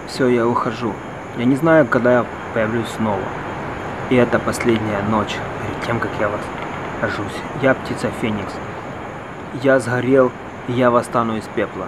Все, я ухожу. Я не знаю, когда я появлюсь снова. И это последняя ночь, перед тем, как я ложусь. Я птица Феникс. Я сгорел, и я восстану из пепла.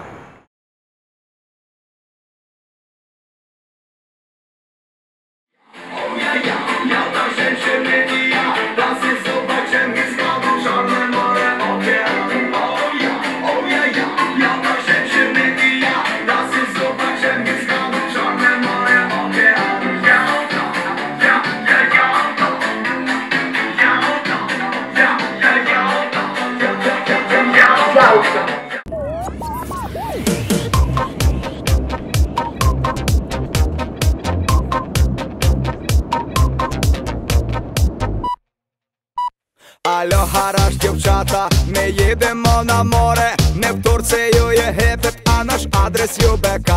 Алло, гараж, дівчата, ми їдемо на море, не в Турцію, Єгипет, а наш адрес ЮБК.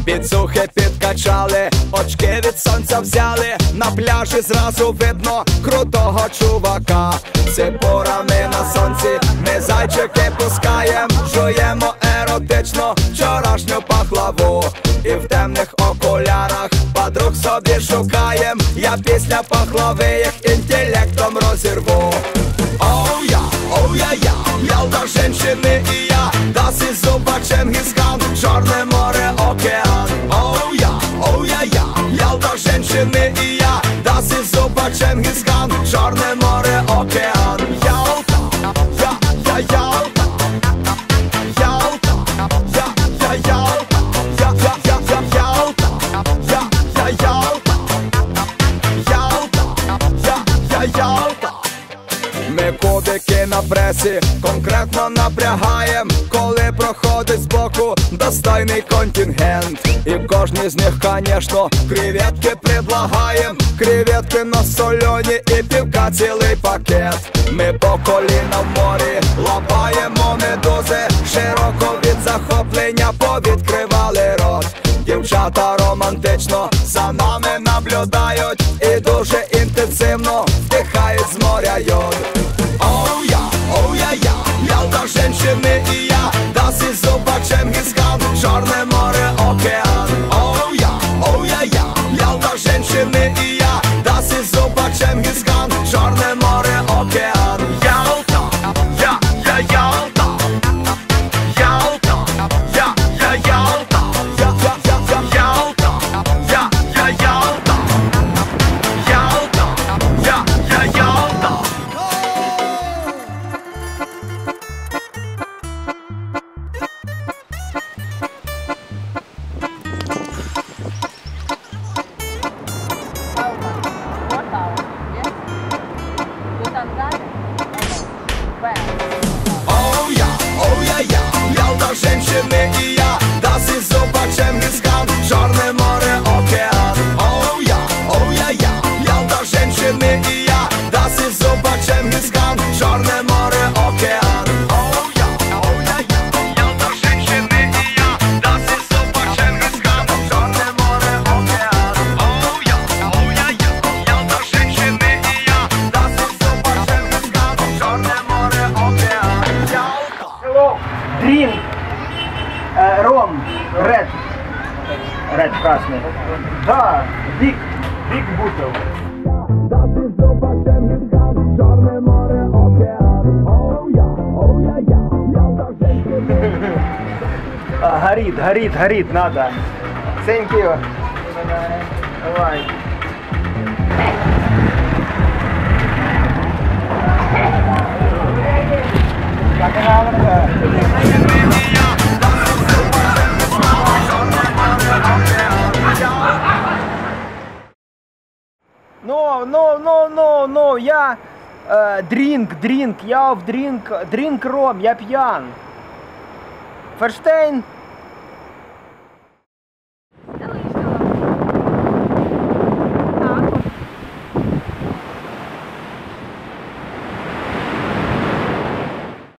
Біцухи підкачали, очки від сонця взяли, на пляжі зразу видно крутого чувака. Ципурами на сонці ми зайчики пускаєм, жуємо еротично вчорашню пахлаву. І в темних окулярах подруг собі шукаєм, я після пахлави їх інтелектом розірву. Оу я, Ялта, женщины и я, das ist super Чингисхан, Черное море, океан. Оу я, Ялта, женщины и я, das ist super Чингисхан, Черное море, океан. Ялта, я, Ялта, Ялта, я, Ялта, я, Ялта, я, Ялта, Ялта, я, Ялта. Ми кубики на пресі конкретно напрягаєм, коли проходить збоку достойний контингент. І кожній з них, конечно, креветки предлагаєм, креветки на солені і півка цілий пакет. Ми по коліна в морі лапаємо медузи, широко від захоплення повідкривали рот. Дівчата романтично за нами наблюдають і дуже інтенсивно вдихають з моря йод. Оу я, Ялта, женщины и я, das ist super Чингисхан, Черное море, океан. Оу я, Ялта, женщины и я, das ist super Чингисхан, Черное море, океан. Ялта, я, Ялта, Ялта, я, Ялта, Ялта, Ялта, Ялта, Ялта. Ялта, женщины и я, das ist super Чингисхан, Черное море, океан. Оу я, Ялта, женщины и я, das ist super Чингисхан, Черное море, океан. Оу я, Ялта, женщины и я, das ist super Чингисхан, Черное море, океан. Оу я, Ялта, женщины и я, das ist super Чингисхан, Черное море, океан. Ялта. Дринк, ром, ред, красный. Да, биг бутел. Горит, надо. Thank you. Давай. No, я дринк, я в дринк ром, я пьян. Ферштейн,